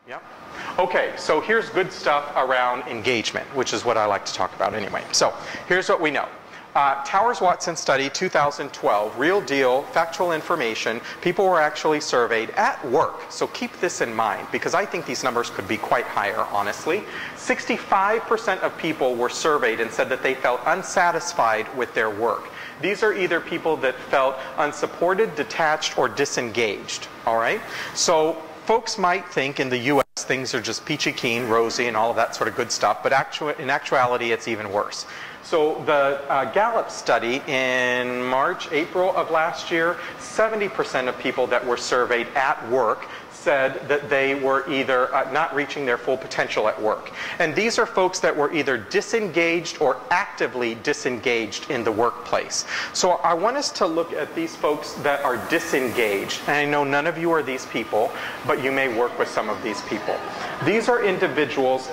Yep. Okay, so here's good stuff around engagement, which is what I like to talk about anyway. So here's what we know. Towers-Watson study 2012, real deal, factual information. People were actually surveyed at work. So keep this in mind because I think these numbers could be quite higher, honestly. 65% of people were surveyed and said that they felt unsatisfied with their work. These are either people that felt unsupported, detached, or disengaged. All right? So folks might think in the U.S. things are just peachy keen, rosy, and all of that sort of good stuff, but in actuality it's even worse. So the Gallup study in March, April of last year, 70% of people that were surveyed at work said that they were either not reaching their full potential at work. And these are folks that were either disengaged or actively disengaged in the workplace. So I want us to look at these folks that are disengaged. And I know none of you are these people, but you may work with some of these people. These are individuals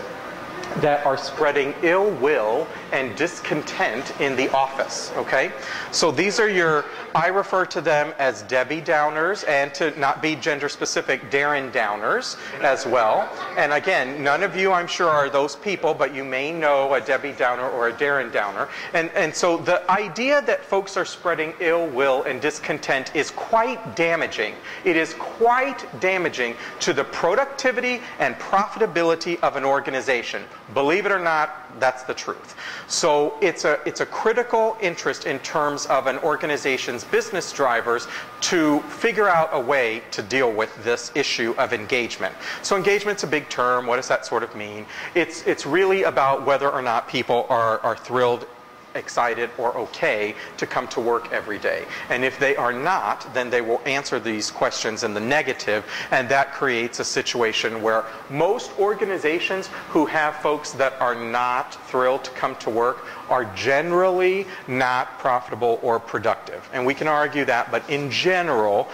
that are spreading ill will and discontent in the office, okay? So these are your, I refer to them as Debbie Downers, and to not be gender specific, Darren Downers as well. And again, none of you I'm sure are those people, but you may know a Debbie Downer or a Darren Downer. And so the idea that folks are spreading ill will and discontent is quite damaging. It is quite damaging to the productivity and profitability of an organization. Believe it or not, that's the truth. So it's a critical interest in terms of an organization's business drivers to figure out a way to deal with this issue of engagement. So engagement's a big term. What does that sort of mean? It's really about whether or not people are thrilled, excited, or okay to come to work every day. And if they are not, then they will answer these questions in the negative, and that creates a situation where most organizations who have folks that are not thrilled to come to work are generally not profitable or productive. And we can argue that, but in general,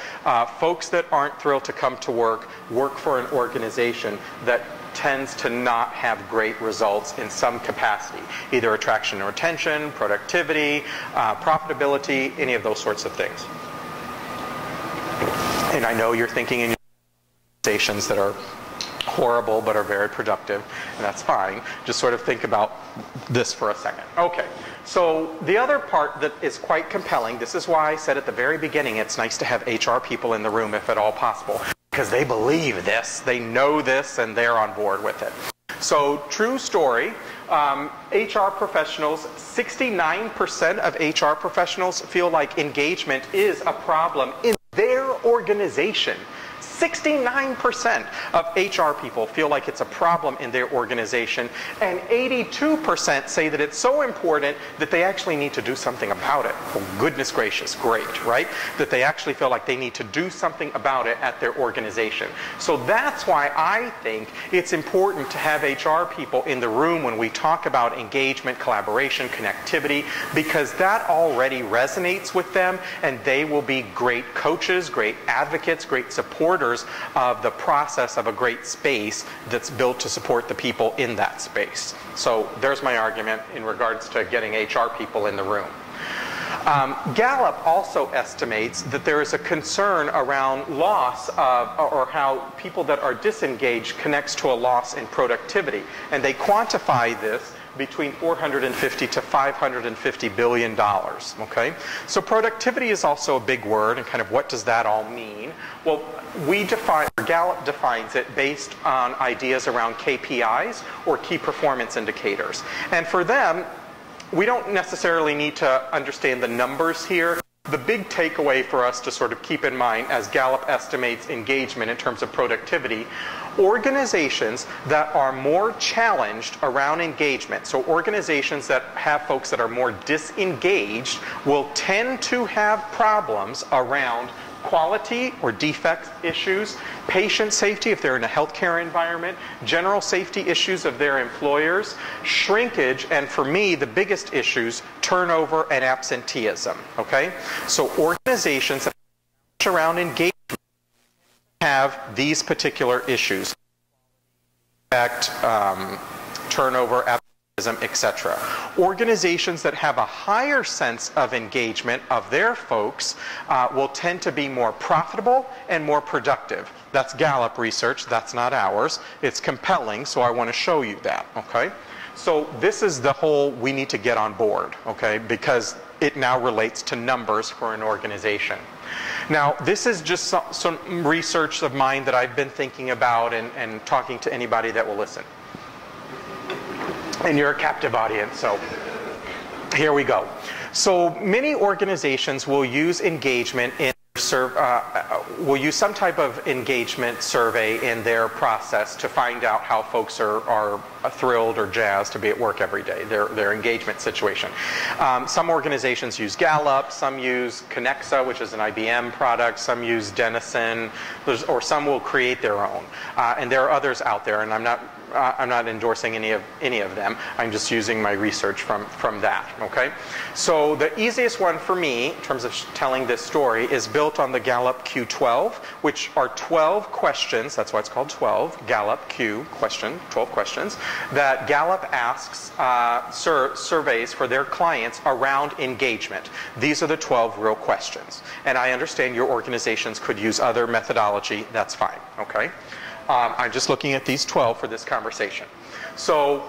folks that aren't thrilled to come to work for an organization that tends to not have great results in some capacity, either attraction or retention, productivity, profitability, any of those sorts of things. And I know you're thinking in your organizations that are horrible but are very productive, and that's fine. Just sort of think about this for a second. Okay, so the other part that is quite compelling, this is why I said at the very beginning it's nice to have HR people in the room if at all possible. Because they believe this, they know this, and they're on board with it. So, true story, HR professionals, 69% of HR professionals feel like engagement is a problem in their organization. 69% of HR people feel like it's a problem in their organization, and 82% say that it's so important that they actually need to do something about it. Well, goodness gracious, great, right? That they actually feel like they need to do something about it at their organization. So that's why I think it's important to have HR people in the room when we talk about engagement, collaboration, connectivity, because that already resonates with them, and they will be great coaches, great advocates, great supporters of the process of a great space that's built to support the people in that space. So there's my argument in regards to getting HR people in the room. Gallup also estimates that there is a concern around loss of, or how people that are disengaged connects to a loss in productivity. And they quantify this between $450 to $550 billion, okay? So productivity is also a big word, and kind of what does that all mean? Well, Gallup defines it based on ideas around KPIs, or key performance indicators. And for them, we don't necessarily need to understand the numbers here. The big takeaway for us to sort of keep in mind as Gallup estimates engagement in terms of productivity, organizations that are more challenged around engagement, so organizations that have folks that are more disengaged, will tend to have problems around quality or defect issues, patient safety if they're in a healthcare environment, general safety issues of their employers, shrinkage, and for me, the biggest issues, turnover and absenteeism, okay? So organizations that around engagement have these particular issues. Turnover, etc. Organizations that have a higher sense of engagement of their folks will tend to be more profitable and more productive. That's Gallup research, that's not ours. It's compelling, so I want to show you that, okay? So this is the whole we need to get on board, okay? Because it now relates to numbers for an organization. Now, this is just some research of mine that I've been thinking about and talking to anybody that will listen. And you're a captive audience, so here we go. So many organizations will use engagement in will use some type of engagement survey in their process to find out how folks are thrilled or jazzed to be at work every day, their engagement situation. Some organizations use Gallup, some use Connexa, which is an IBM product, some use Denison, or some will create their own. And there are others out there, and I'm not endorsing any of them. I'm just using my research from that, okay? So the easiest one for me, in terms of telling this story, is built on the Gallup Q12, which are 12 questions, that's why it's called 12, Gallup Q question, 12 questions, that Gallup asks surveys for their clients around engagement. These are the 12 real questions. And I understand your organizations could use other methodology, that's fine, okay? I'm just looking at these 12 for this conversation. So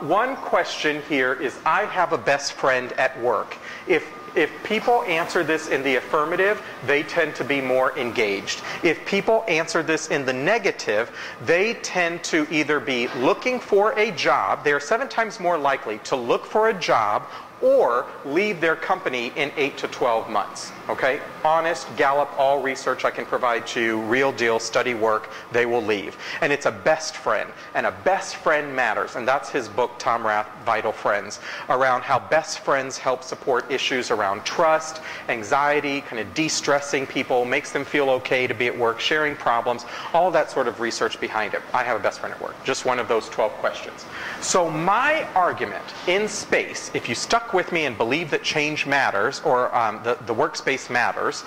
one question here is, I have a best friend at work. If people answer this in the affirmative, they tend to be more engaged. If people answer this in the negative, they tend to either be looking for a job, they are 7 times more likely to look for a job or leave their company in 8 to 12 months. Okay? Honest, Gallup, all research I can provide to you, real deal, study work, they will leave. And it's a best friend. And a best friend matters. And that's his book, Tom Rath, Vital Friends, around how best friends help support issues around trust, anxiety, kind of de-stressing people, makes them feel okay to be at work, sharing problems, all that sort of research behind it. I have a best friend at work. Just one of those 12 questions. So my argument in space, if you stuck with me and believe that change matters, or the workspace matters,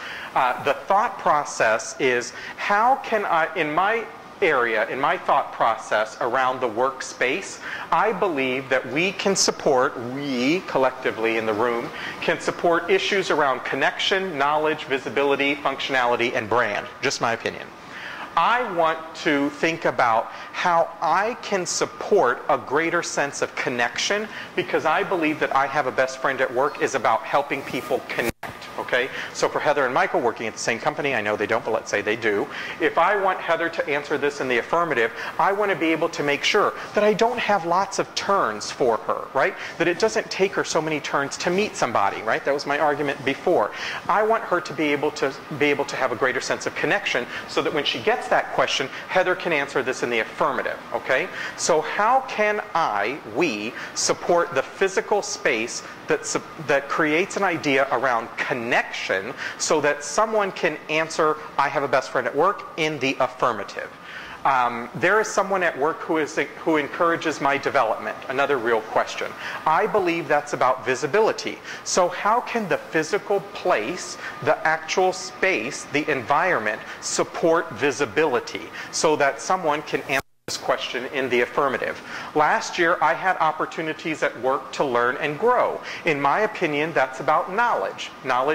the thought process is, how can I, in my area, in my thought process around the workspace, I believe that we can support, we collectively in the room, can support issues around connection, knowledge, visibility, functionality, and brand. Just my opinion. I want to think about how I can support a greater sense of connection, because I believe that I have a best friend at work is about helping people connect. Okay? So for Heather and Michael working at the same company, I know they don't, but let's say they do. If I want Heather to answer this in the affirmative, I want to be able to make sure that I don't have lots of turns for her, right? That it doesn't take her so many turns to meet somebody, right? That was my argument before. I want her to be able to have a greater sense of connection, so that when she gets that question, Heather can answer this in the affirmative, okay? So how can we support the physical space that creates an idea around connection, so that someone can answer, I have a best friend at work, in the affirmative? There is someone at work who encourages my development. Another real question. I believe that's about visibility. So how can the physical place, the actual space, the environment, support visibility, so that someone can answer this question in the affirmative? Last year, I had opportunities at work to learn and grow. In my opinion, that's about knowledge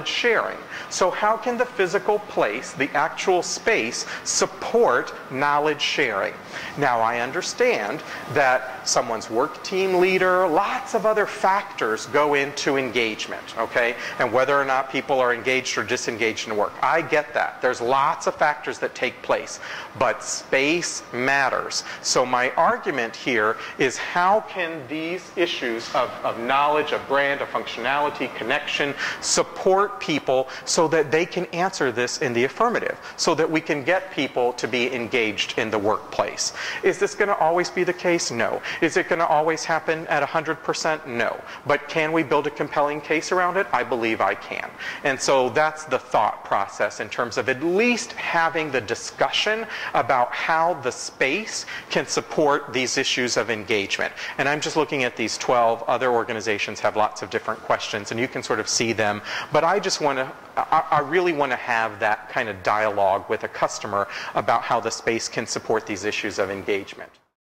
sharing. So how can the physical place, the actual space, support knowledge sharing? Now, I understand that someone's work team leader, lots of other factors go into engagement, okay? And whether or not people are engaged or disengaged in work. I get that. There's lots of factors that take place, but space matters. So my argument here is, how can these issues of knowledge, of brand, of functionality, connection, support people so that they can answer this in the affirmative, so that we can get people to be engaged in the workplace? Is this going to always be the case? No. Is it going to always happen at 100%? No. But can we build a compelling case around it? I believe I can. And so that's the thought process, in terms of at least having the discussion about how the space can support these issues of engagement. And I'm just looking at these 12. Other organizations have lots of different questions, and you can sort of see them. But I just want to, I really want to have that kind of dialogue with a customer about how the space can support these issues of engagement.